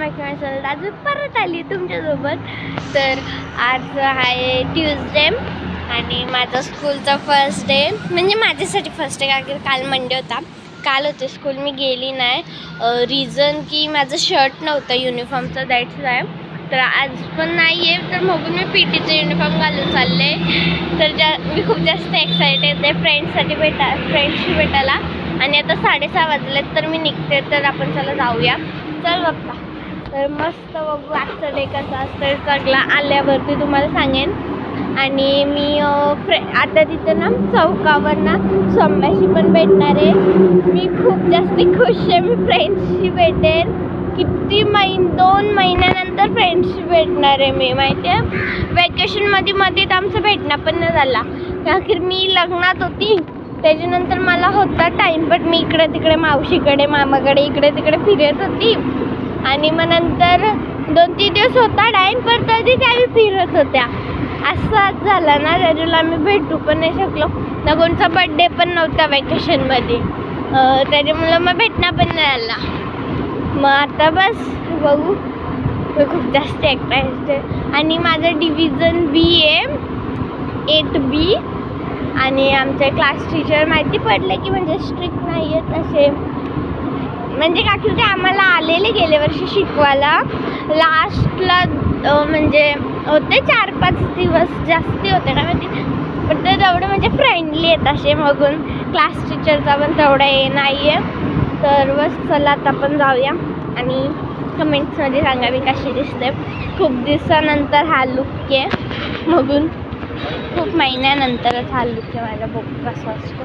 माझ्यासोबत आज परत आली तुमच्यासोबत. तर आज आहे ट्यूजडे आणि माझा स्कूलचा फर्स्ट डे, म्हणजे माझ्यासाठी फर्स्ट डे, कारण काल मंडे होता. काल होते स्कूल, मी गेली नाही. रिझन की माझं शर्ट नव्हतं युनिफॉर्मचं, दॅट्स वाय. तर आज पण नाही आहे, तर मग मी पीटीचं युनिफॉर्म घालून चालले. तर मी खूप जास्त एक्सायटेड आहे फ्रेंड्सशी भेटायला. आणि आता 6:30 वाजलेत, तर मी निघते. तर आपण चला जाऊया. चल बघता. तर मस्त बघू आजचा डे कसा असतं. सगळा आल्यावरती तुम्हाला सांगेन. आणि मी आता तिथं ना चौकावर ना सौम्याशी पण भेटणार आहे. मी खूप जास्त खुश आहे. मी फ्रेंड्सशी भेटेन. किती 2 महिन्यानंतर फ्रेंड्सशी भेटणार आहे मी, माहिती आहे. वॅकेशनमध्ये तर आमचं भेटणं पण नाही झाला, अखेर मी लग्नात होती. त्याच्यानंतर मला होता टाईम, बट मी इकडे तिकडे मावशीकडे मामाकडे इकडे तिकडे फिरत होती. आणि मग नंतर 2-3 दिवस होता टाईम, पण तरी त्यावेळी फिरत होत्या. असं झालं ना, त्याच्याला आम्ही भेटू पण नाही शकलो ना. कोणचा बड्डे पण नव्हता वॅकेशनमध्ये, त्याच्यामुळं मग भेटणं पण नाही आला. मग आता बस बघू. मी खूप जास्त एक्साइटेड. आणि माझं डिव्हिजन B आहे, 8B. आणि आमचे क्लास टीचर माहिती पडले की म्हणजे स्ट्रिक्ट नाही आहेत असे, म्हणजे का की ते आम्हाला आलेले गेल्या वर्षी शिकवायला. लास्टला म्हणजे होते 4-5 दिवस जास्ती होते का माहिती, पण ते तेवढे म्हणजे फ्रेंडली आहेत असे. मगून क्लास टीचरचा पण तेवढा हे नाही आहे. तर बस चला आता आपण जाऊया आणि कमेंट्समध्ये सांगा मी कशी दिसते. खूप दिवसानंतर हा लुक आहे, मगून खूप महिन्यानंतरच हा लुक आहे माझा. बघू कसा असतो.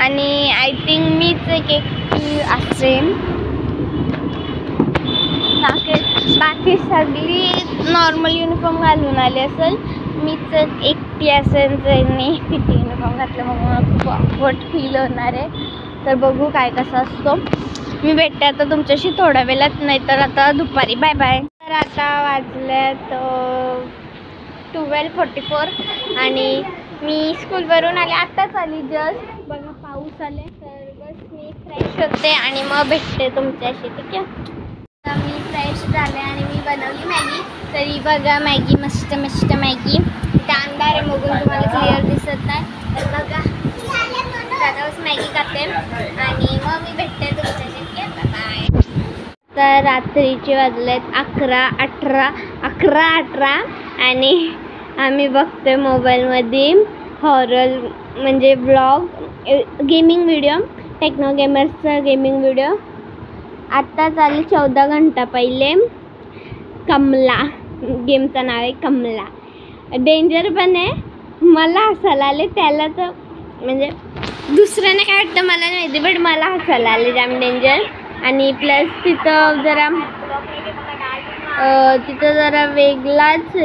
आणि आय थिंक मीच एकटी असेल, बाकी सगळी नॉर्मल युनिफॉर्म घालून आली असेल. मीच एकटी असेल ज्यांनी पीटी युनिफॉर्म घातलं, मग मला खूप ऑकवर्ड फील होणार आहे. तर बघू काय कसा असतो. मी भेटते आता तुमच्याशी थोड्या वेळात, नाही तर आता दुपारी. Bye bye. तर आता वाजल्यात 12:44 आणि मी स्कूलवरून आले, आत्ताच आली जस्ट. बघा पाऊस आले. तर बस मी फ्रेश होते आणि मग भेटते तुमच्याशी, ठीक आहे. तर मी फ्रेश झाले आणि मी बनवली मॅगी. तरी बघा मॅगी, मस्त मस्त मॅगी. इथे अंधार आहे बघून तुम्हाला क्लिअर दिसत नाही. तर बघा त्याच्यावर मॅगी खाते आणि मग मी भेटते तुमच्याशी, ठीक आहे. बाय. तर रात्रीचे वाजलेत 11:18 आणि आम्ही बघतोय मोबाईलमध्ये हॉरर म्हणजे ब्लॉग, गेमिंग व्हिडिओ, टेक्नो गेमर्सचा गेमिंग व्हिडिओ. आत्ताच आले 14 घंटा पहिले. कमला गेमचं नाव आहे, कमला. डेंजर पण आहे. मला हसायला आले त्याला, तर म्हणजे दुसऱ्यांना काय वाटतं मला नाही माहिती, बट मला हसायला आले जाम डेंजर. आणि प्लस तिथं जरा वेगळाच.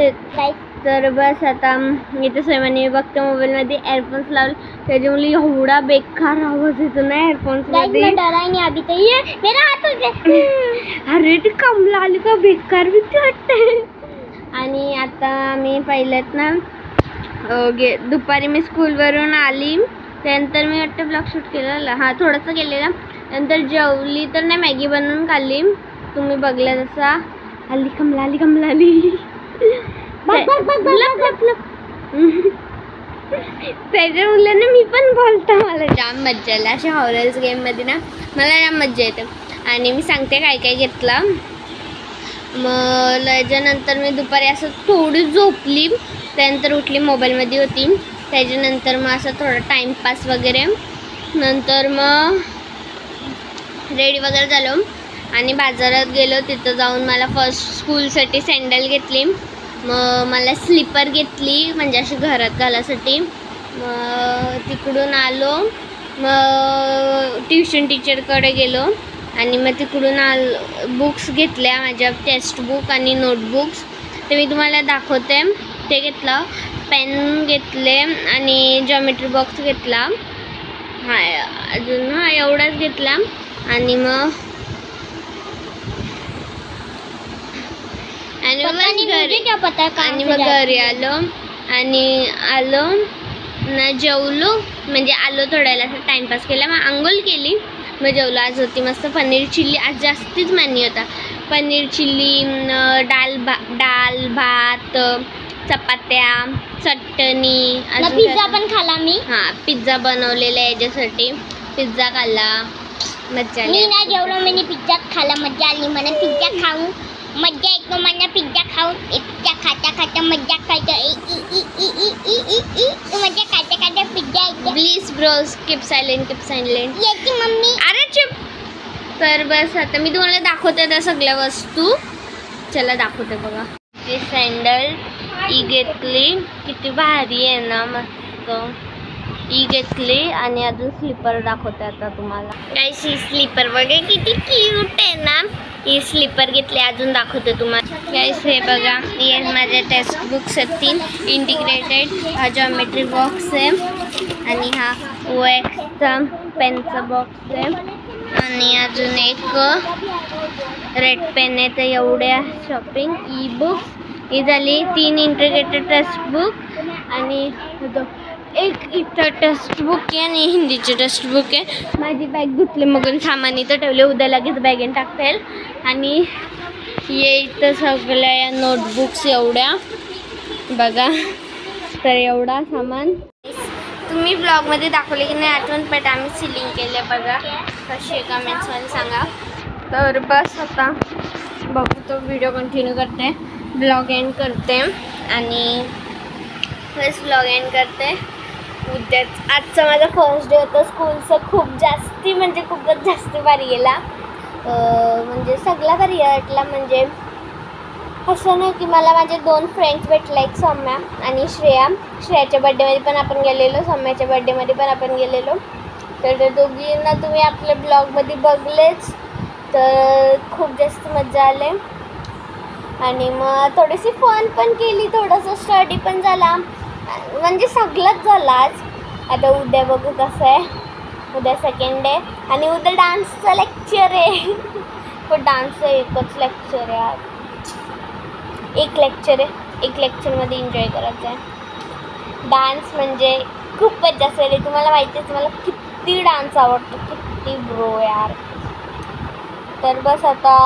तर बस आता इथं स्वयंपाणी बघते मोबाईलमध्ये एअरफोन्स लावले, त्याच्यामुळे एवढा बेकार आवाज येतो ना एअरफोन्समध्ये. अरे ती कमला आली का, बेकार भीती वाटते. आणि आता मी पहिल्यात ना दुपारी मी स्कूलवरून आली, त्यानंतर मी वाटतं ब्लॉग शूट केलेला, हां थोडंसं केलेलं. नंतर जेवली तर नाही, मॅगी बनवून खाल्ली. तुम्ही बघल्या जसा आली कमला आली. त्याच्या मुलांना मी पण बोलतो. मला जाम मज्जा आली अशा हॉरर गेममध्ये ना, मला जाम मज्जा येते. आणि मी सांगते काय काय घेतलं. मग त्याच्यानंतर मी दुपारी असं थोडी झोपली, त्यानंतर उठली, मोबाईलमध्ये होती. त्याच्यानंतर मग असं थोडं टाईमपास वगैरे. नंतर मग रेडी वगैरे झालो आणि बाजारात गेलो. तिथं जाऊन मला फर्स्ट स्कूलसाठी सँडल घेतली. मग मला स्लीपर घेतली, म्हणजे अशी घरात घालायसाठी. मग तिकडून आलो, मग ट्युशन टीचरकडे गेलो आणि मग तिकडून बुक्स घेतल्या, माझ्या टेक्स्ट बुक आणि नोटबुक्स. ते मी तुम्हाला दाखवते. ते घेतलं, पेन घेतले आणि जॉमेट्री बॉक्स घेतला. अजून एवढाच घेतला. आणि मग घरी आलो ना, जेवलो, म्हणजे आलो थोड्याला टाइमपास केला. मग आंघोळ केली, मग जेवलो. आज होती मस्त पनीर चिल्ली. आज जास्तीच मॅनी होता, पनीर चिल्ली, डाल भात, चपात्या, चटणी, पिझ्झा पण खाला मी. हां, पिझ्झा बनवलेला आहे याच्यासाठी. पिझ्झा खाल्ला, मज्जा आली. मी नाही जेवलो, मी पिझ्झा खाला, मज्जा आली. मला पिझ्झा खाऊन मज्जा येतो. मला पिझ्झा खाऊन पिझ्झा खाता मज्जा करतो. मज्जा खाता पिझ्झा येतो. प्लीज ब्रोस कीप सायलेंट येते मम्मी. अरे चुप. तर बस आता मी तुम्हाला दाखवते त्या सगळ्या वस्तू. चला दाखवते बघा. हे सँडल ही घेतली, किती भारी आहे ना, मस्त ही घेतली. आणि अजून स्लीपर दाखवते आता तुम्हाला. गाईस ही स्लीपर बघा किती क्यूट आहे ना. ही स्लीपर घेतली, अजून दाखवते तुम्हाला. गाईस हे बघा, हे माझ्या टेक्स्ट बुक्स आहेत 3 इंटिग्रेटेड. हा जॉमेट्री बॉक्स आहे आणि हा OXचा पेनचा बॉक्स आहे. आणि अजून एक रेड पेन आहे. तर एवढ्या शॉपिंग. ई बुक्स ही झाली 3 इंटिग्रेटेड टेक्स्ट बुक. आणि एक इथं टेक्स्ट बुक आहे आणि हिंदीचे टेक्स्ट बुक आहे. माझी बॅग धुतली मगून सामान इथं ठेवले, उद्या लगेच बॅगेन टाकता येईल. आणि हे इथं सगळ्या या नोटबुक्स एवढ्या बघा. तर एवढा सामान तुम्ही ब्लॉगमध्ये दाखवले की नाही आठवण, पण आम्ही सिलिंग केले बघा. कशी कमेंट्समध्ये सांगा. तर बस आता बघू, तो व्हिडिओ कंटिन्यू करते, ब्लॉग एंड करते. आणि बस ब्लॉग एंड करते. उद्याच आजचा माझा फर्स्ट डे होता स्कूलचं. खूपच जास्ती भारी गेला. म्हणजे सगळा भारी वाटला. म्हणजे असं नाही की मला माझे 2 फ्रेंड्स भेटले, एक सौम्या आणि श्रेयाच्या बड्डेमध्ये पण आपण गेलेलो, सौम्याच्या बड्डेमध्ये पण आपण गेलेलो. तर ते दोघींना तुम्ही आपल्या ब्लॉगमध्ये बघलेच. तर खूप जास्त मजा आले. आणि मग थोडीशी फन पण केली, थोडंसं स्टडी पण झाला. म्हणजे सगळंच झालं आज. आता उद्या बघू कसं आहे. उद्या सेकंड डे आणि उद्या डान्सचं लेक्चर आहे. पण डान्सचं एकच लेक्चर आहे आज. एक लेक्चरमध्ये एन्जॉय करायचं आहे. डान्स म्हणजे खूपच जास्त आहे. तुम्हाला माहिती आहे मला किती डान्स आवडतो, किती ब्रो यार. तर बस आता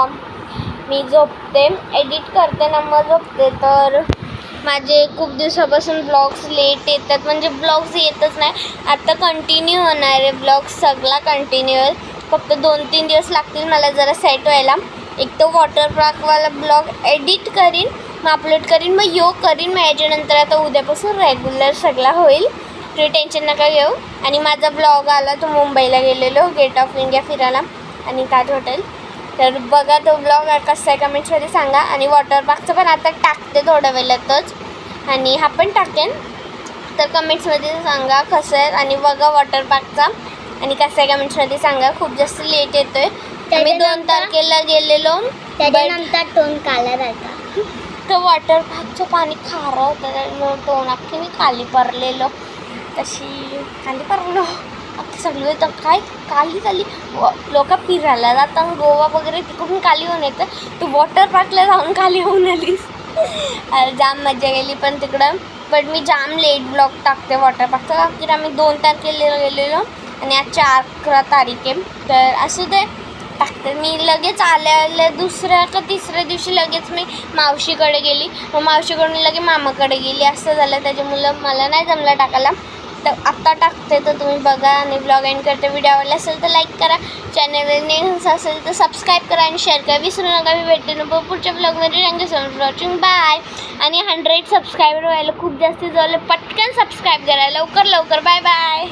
मी झोपते, एडिट करते ना मग झोपते. तर माझे खूप दिवसापासून ब्लॉग्स लेट येतात, म्हणजे ब्लॉग्स येतच नाही. आता कंटिन्यू होणार आहे ब्लॉग्स, सगळा कंटिन्यू होईल. फक्त 2-3 दिवस लागतील मला जरा सेट व्हायला. एक तर वॉटर पार्कवाला ब्लॉग एडिट करीन, मग अपलोड करीन, मग करीन. मग याच्यानंतर आता उद्यापासून रेग्युलर सगळा होईल. तुम्ही टेन्शन नका घेऊ. आणि माझा ब्लॉग आला तो मुंबईला गेलेलो, गेट ऑफ इंडिया फिरायला आणि ताज हॉटेल. तर बघा तो ब्लॉग कसा आहे कमेंट्समध्ये सांगा. आणि वॉटर पार्कचं पण आता टाकते थोड्या वेळातच, आणि हा पण टाकेन. तर कमेंट्समध्ये सांगा कसं आहे. आणि बघा वॉटर पार्कचा आणि कसं आहे कमेंट्समध्ये सांगा. खूप जास्त लेट येतो आहे. आम्ही 2 तारखेला गेलेलो, त्याच्यानंतर टोन काला राहता. तर वॉटर पार्कचं पाणी खारं होतं, त्यामुळे टोन अख्खी मी खाली पडलेलो. तशी खाली पडलो अख्खी सगळी. तर काय काली झाली. लोक फिरायला जातात गोवा वगैरे, तिकडून खाली होऊन येतं. तू वॉटर पार्कला जाऊन खाली होऊन आलीस. जाम मजा गेली पण तिकडं. बट मी जाम लेट ब्लॉग टाकते वॉटर पार्कचा. अखेर आम्ही 2 तारखेला गेलेलो आणि आज 11 तारीख आहे. तर असू दे टाकते. मी लगेच आल्या 2ऱ्या का 3ऱ्या दिवशी लगेच मी मावशीकडे गेली. मग मावशीकडून लगेच मामाकडे गेली. असं झालं, त्याच्यामुळं मला नाही जमलं टाकायला. तर आत्ता टाकते, तर तुम्ही बघा. आणि ब्लॉग एंड करते. व्हिडिओ आवडला असेल तर लाईक करा, चॅनलवर नवीन असेल तर सबस्क्राईब करा आणि शेअर करा. विसरू नका. मी भेटते ना पुढच्या ब्लॉगमध्ये. Thank you so much for watching. Bye. आणि 100 सबस्क्रायबर व्हायला खूप जास्त झालं. पटकन सबस्क्राईब करा लवकर. Bye bye.